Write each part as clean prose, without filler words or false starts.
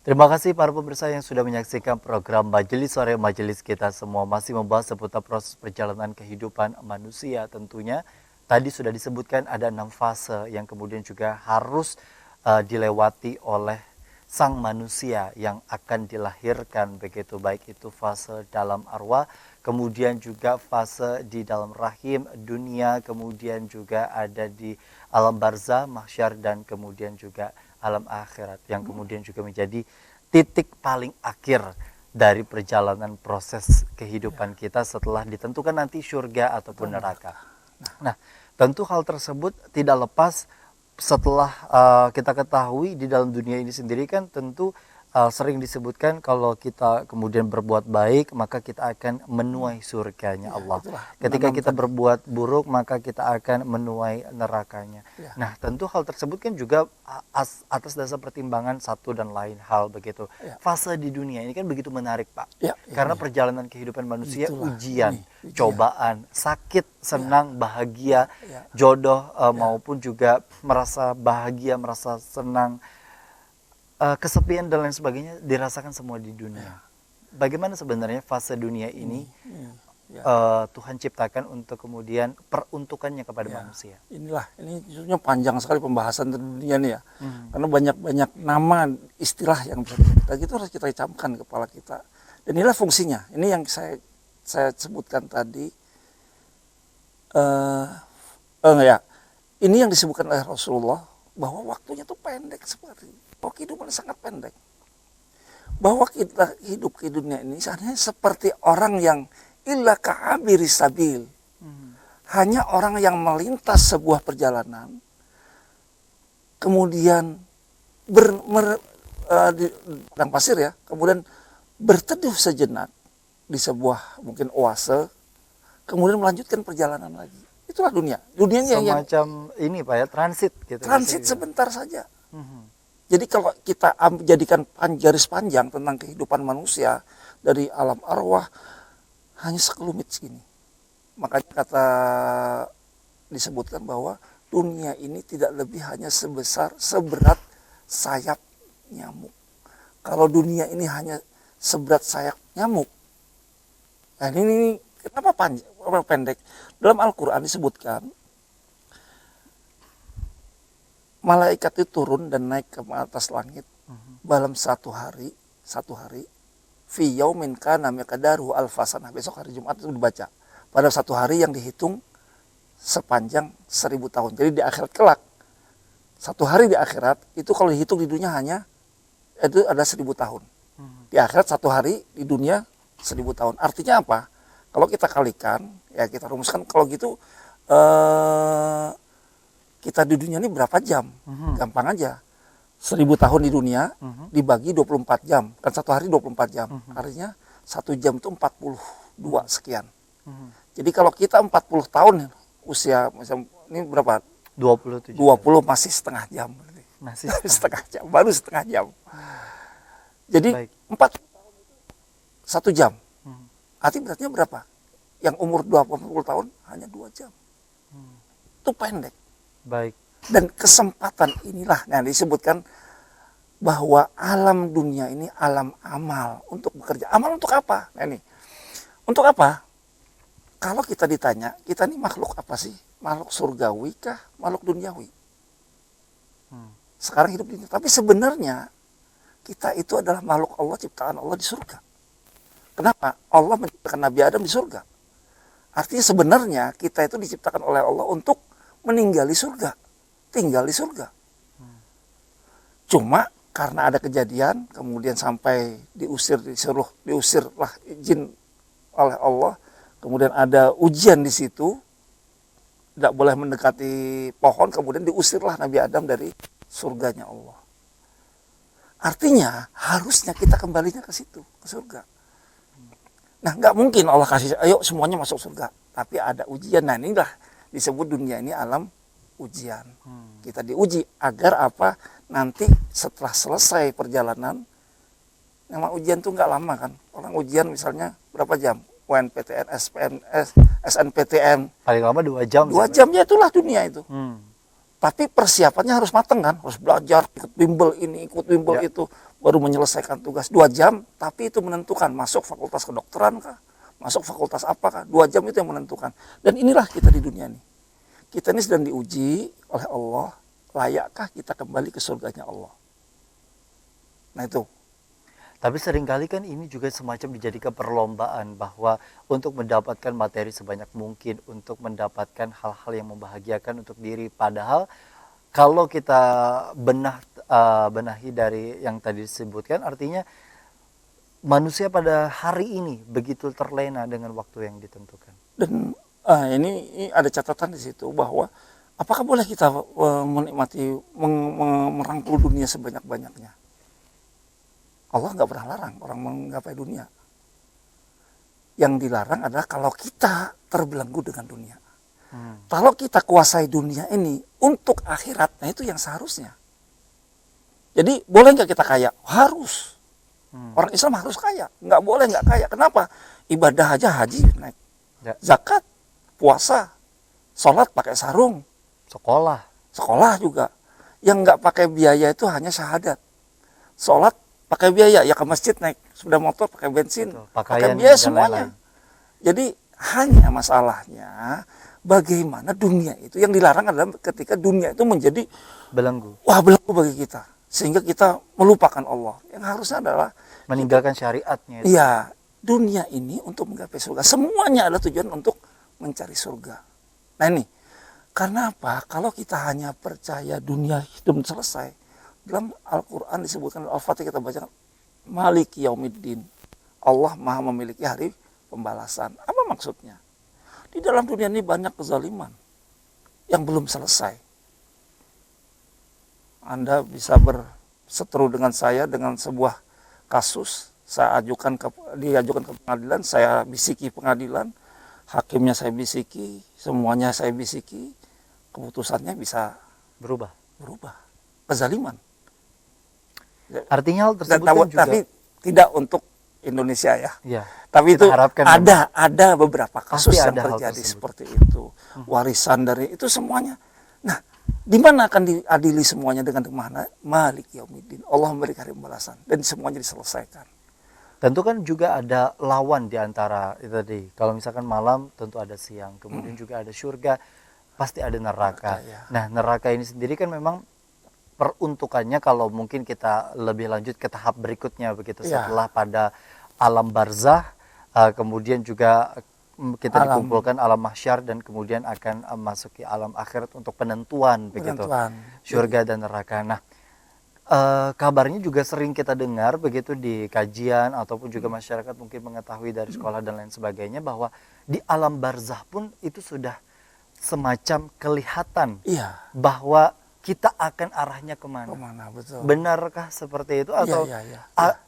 Terima kasih para pemirsa yang sudah menyaksikan program Majelis Sore. Majelis kita semua masih membahas seputar proses perjalanan kehidupan manusia tentunya. Tadi sudah disebutkan ada 6 fase yang kemudian juga harus dilewati oleh sang manusia yang akan dilahirkan begitu. Baik itu fase dalam arwah, kemudian juga fase di dalam rahim dunia, kemudian juga ada di alam barzah, mahsyar, dan kemudian juga alam akhirat yang kemudian juga menjadi titik paling akhir dari perjalanan proses kehidupan kita setelah ditentukan nanti surga ataupun neraka. Nah, tentu hal tersebut tidak lepas setelah kita ketahui di dalam dunia ini sendiri kan tentu sering disebutkan kalau kita kemudian berbuat baik maka kita akan menuai surganya Allah. Ketika kita berbuat buruk maka kita akan menuai nerakanya. Nah, tentu hal tersebut kan juga atas dasar pertimbangan satu dan lain hal begitu. Fase di dunia ini kan begitu menarik, Pak. Karena perjalanan kehidupan manusia ujian, cobaan, sakit, senang, bahagia, jodoh maupun juga merasa bahagia, merasa senang, kesepian dan lain sebagainya dirasakan semua di dunia. Bagaimana sebenarnya fase dunia ini Tuhan ciptakan untuk kemudian peruntukannya kepada manusia? Ini justru panjang sekali pembahasan tentang dunia nih ya. Karena banyak nama istilah yang bisa kita gitu harus kita camkan di kepala kita. Dan inilah fungsinya. Ini yang saya sebutkan tadi. Ini yang disebutkan oleh Rasulullah bahwa waktunya tuh pendek seperti ini. Bahwa kehidupan sangat pendek. Bahwa kita hidup di dunia ini sebenarnya seperti orang yang illa ka'abiri sabil. Hanya orang yang melintas sebuah perjalanan, kemudian di padang pasir ya, kemudian berteduh sejenak di sebuah mungkin oase, kemudian melanjutkan perjalanan lagi. Itulah dunia. Dunianya semacam ini Pak ya, transit gitu. Transit sebentar saja. Jadi kalau kita jadikan garis panjang tentang kehidupan manusia dari alam arwah hanya sekelumit segini. Makanya disebutkan bahwa dunia ini tidak lebih hanya seberat sayap nyamuk. Kalau dunia ini hanya seberat sayap nyamuk. Nah ini kenapa pendek? Dalam Al-Quran disebutkan malaikat itu turun dan naik ke atas langit dalam satu hari fi yaumin kana miqdaruhu alfasanah. Besok hari Jumat itu dibaca pada satu hari yang dihitung sepanjang 1000 tahun. Jadi di akhirat kelak satu hari di akhirat itu kalau dihitung di dunia hanya itu ada 1000 tahun. Di akhirat satu hari di dunia 1000 tahun. Artinya apa? Kalau kita kalikan ya kita rumuskan kalau gitu kita di dunia ini berapa jam? Gampang aja. 1000 tahun di dunia dibagi 24 jam. Kan satu hari 24 jam. Artinya 1 jam itu 42 sekian. Jadi kalau kita 40 tahun usia, misalnya ini berapa? 27. 20 masih setengah jam. Masih setengah jam, baru setengah jam. Jadi 4 tahun 1 jam. Artinya beratnya berapa? Yang umur 20 tahun hanya 2 jam. Itu pendek. Baik. Dan kesempatan inilah yang disebutkan bahwa alam dunia ini alam amal untuk bekerja. Amal untuk apa? Nah ini. Untuk apa? Kalau kita ditanya, kita ini makhluk apa sih? Makhluk surgawi kah? Makhluk duniawi? Sekarang hidup di dunia. Tapi sebenarnya kita itu adalah makhluk Allah, ciptaan Allah di surga. Kenapa? Allah menciptakan Nabi Adam di surga. Artinya sebenarnya kita itu diciptakan oleh Allah untuk meninggali surga, tinggal di surga. Cuma karena ada kejadian, kemudian sampai diusirlah jin oleh Allah, kemudian ada ujian di situ, tidak boleh mendekati pohon, kemudian diusirlah Nabi Adam dari surganya Allah. Artinya harusnya kita kembalinya ke situ, ke surga. Nah, nggak mungkin Allah kasih, ayo semuanya masuk surga, tapi ada ujian. Nah, inilah disebut dunia ini alam ujian. Kita diuji agar apa? Nanti setelah selesai perjalanan, memang ujian tuh nggak lama kan? Orang ujian misalnya berapa jam? UNPTN, SNPTN. Paling lama 2 jam. 2 jam ya itulah dunia itu. Tapi persiapannya harus matang kan, harus belajar, ikut bimbel ini, ikut bimbel Ya. itu, baru menyelesaikan tugas 2 jam. Tapi itu menentukan masuk fakultas kedokteran kah, masuk fakultas apa kah, 2 jam itu yang menentukan. Dan inilah kita di dunia ini. Kita ini sedang diuji oleh Allah, layakkah kita kembali ke surganya Allah. Nah itu. Tapi seringkali kan ini juga semacam dijadikan perlombaan bahwa untuk mendapatkan materi sebanyak mungkin, untuk mendapatkan hal-hal yang membahagiakan untuk diri. Padahal kalau kita benahi dari yang tadi disebutkan, artinya manusia pada hari ini begitu terlena dengan waktu yang ditentukan. Dan ini ada catatan di situ bahwa apakah boleh kita menikmati, merangkul dunia sebanyak-banyaknya? Allah nggak pernah larang orang menggapai dunia. Yang dilarang adalah kalau kita terbelenggu dengan dunia. Kalau kita kuasai dunia ini untuk akhirat, nah itu yang seharusnya. Jadi boleh nggak kita kaya? Harus. Orang Islam harus kaya. Nggak boleh nggak kaya. Kenapa? Ibadah aja haji naik. Ya. Zakat, puasa, sholat pakai sarung. Sekolah Juga. Yang nggak pakai biaya itu hanya syahadat. Sholat pakai biaya, ya ke masjid naik sepeda motor pakai bensin, pakai biaya semuanya. Jadi hanya masalahnya bagaimana dunia itu yang dilarang adalah ketika dunia itu menjadi belenggu. Belenggu bagi kita, sehingga kita melupakan Allah. Yang harusnya adalah meninggalkan syariatnya. Iya, dunia ini untuk menggapai surga. Semuanya adalah tujuan untuk mencari surga. Nah ini, karena apa? Kalau kita hanya percaya dunia hidup selesai, dalam Al-Quran disebutkan, Al-Fatihah kita baca, Maliki Yaumiddin. Allah maha memiliki hari pembalasan. Apa maksudnya? Di dalam dunia ini banyak kezaliman yang belum selesai. Anda bisa berseteru dengan saya dengan sebuah kasus, saya diajukan ke pengadilan, saya bisiki pengadilan, hakimnya saya bisiki, semuanya saya bisiki, keputusannya bisa berubah. Kezaliman. Artinya hal tersebut kan juga, tapi tidak untuk Indonesia ya. Tapi itu ada beberapa kasus yang terjadi seperti itu. Warisan dari itu semuanya. Nah, di mana akan diadili semuanya dengan mana? Malik Yaumiddin. Allah memberikan pembalasan dan semuanya diselesaikan. Tentu kan juga ada lawan di antara itu tadi. Kalau misalkan malam tentu ada siang, kemudian juga ada surga, pasti ada neraka. Nah, neraka ini sendiri kan memang peruntukannya kalau mungkin kita lebih lanjut ke tahap berikutnya begitu, setelah pada alam barzah, kemudian juga kita dikumpulkan alam mahsyar dan kemudian akan masuk ke alam akhirat untuk penentuan begitu, surga dan neraka. Nah, kabarnya juga sering kita dengar begitu di kajian ataupun juga masyarakat mungkin mengetahui dari sekolah dan lain sebagainya bahwa di alam barzah pun itu sudah semacam kelihatan bahwa kita akan arahnya kemana? Betul. Benarkah seperti itu atau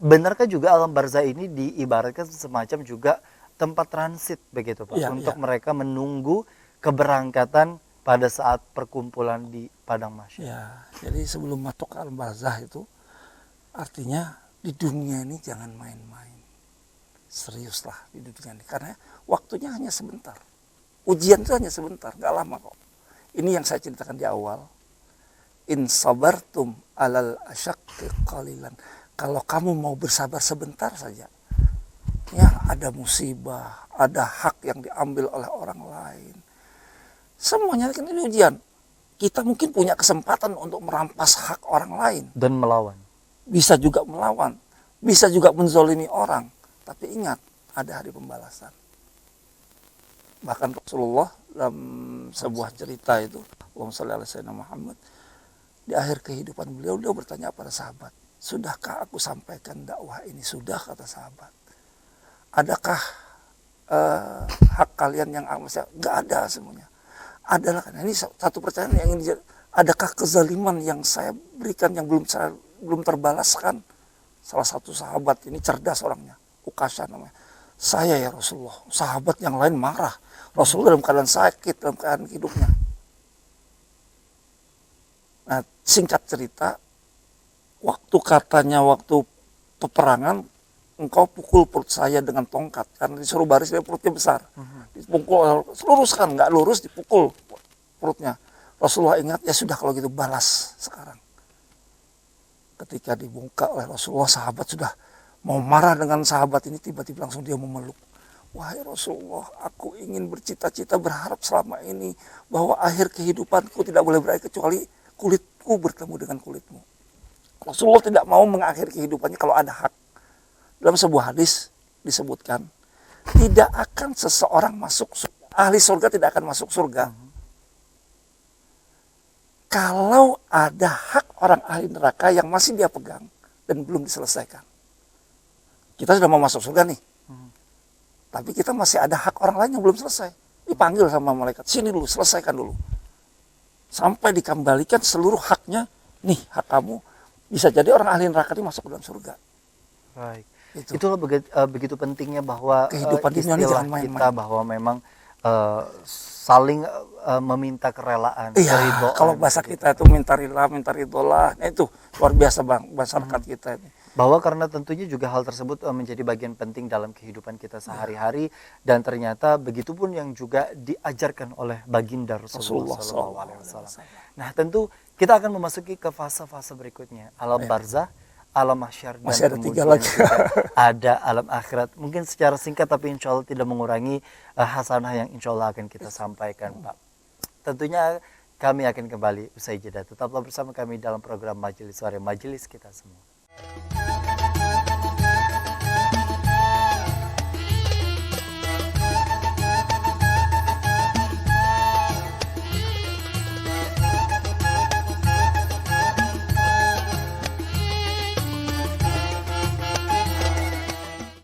benarkah juga alam barzah ini diibaratkan semacam juga tempat transit begitu Pak, untuk mereka menunggu keberangkatan pada saat perkumpulan di padang mahsyar? Jadi sebelum masuk ke alam barzah itu artinya di dunia ini jangan main-main. Seriuslah di dunia ini karena waktunya hanya sebentar. Ujian itu hanya sebentar, nggak lama kok. Ini yang saya ceritakan di awal. In sabartum alal asyaqqi qalilan. Kalau kamu mau bersabar sebentar saja, ya ada musibah, ada hak yang diambil oleh orang lain. Semuanya kan ini ujian. Kita mungkin punya kesempatan untuk merampas hak orang lain. Dan melawan. Bisa juga melawan. Bisa juga menzolimi orang. Tapi ingat, ada hari pembalasan. Bahkan Rasulullah dalam sebuah cerita itu, Allahumma shalli ala sayyidina Muhammad, di akhir kehidupan beliau bertanya pada sahabat, sudahkah aku sampaikan dakwah ini? Sudah, kata sahabat. Adakah hak kalian yang masih? Gak ada semuanya. Adalah, karena ini satu pertanyaan yang ingin, adakah kezaliman yang saya berikan yang belum terbalaskan? Salah satu sahabat ini cerdas orangnya, Ukasha namanya. Saya ya Rasulullah. Sahabat yang lain marah. Rasulullah dalam keadaan sakit, dalam keadaan hidupnya. Nah, singkat cerita, waktu peperangan, engkau pukul perut saya dengan tongkat. Karena disuruh baris, dia perutnya besar. Dipukul, luruskan, nggak lurus, dipukul perutnya. Rasulullah ingat, ya sudah kalau gitu balas sekarang. Ketika dibuka oleh Rasulullah, sahabat sudah mau marah dengan sahabat ini, tiba-tiba langsung dia memeluk. Wahai Rasulullah, aku ingin bercita-cita berharap selama ini bahwa akhir kehidupanku tidak boleh berakhir kecuali kulitku bertemu dengan kulitmu. Rasulullah tidak mau mengakhiri kehidupannya kalau ada hak. Dalam sebuah hadis disebutkan, tidak akan seseorang masuk surga, ahli surga tidak akan masuk surga kalau ada hak orang ahli neraka yang masih dia pegang dan belum diselesaikan. Kita sudah mau masuk surga nih, tapi kita masih ada hak orang lain yang belum selesai. Dipanggil sama malaikat, sini dulu, selesaikan dulu. Sampai dikembalikan seluruh haknya, nih hak kamu. Bisa jadi orang ahli neraka ini masuk ke dalam surga. Baik. Itu. Itulah begitu pentingnya bahwa Kehidupan dunia ini istilah jangan main-main. kita bahwa memang saling meminta kerelaan, Iya, keridhaan, kalau bahasa begitu. kita itu minta ridholah, nah itu luar biasa bang, masyarakat kita ini. Bahwa karena tentunya juga hal tersebut menjadi bagian penting dalam kehidupan kita sehari-hari dan ternyata begitupun yang juga diajarkan oleh baginda Rasulullah SAW. Nah, tentu kita akan memasuki ke fase-fase berikutnya, alam barzah, alam mahsyar, dan Masih ada 3 kemudian lagi. juga ada alam akhirat. Mungkin secara singkat tapi insya Allah tidak mengurangi hasanah yang insya Allah akan kita sampaikan, Pak. Tentunya kami akan kembali usai jeda. Tetaplah bersama kami dalam program Majelis Sore Majelis Kita Semua.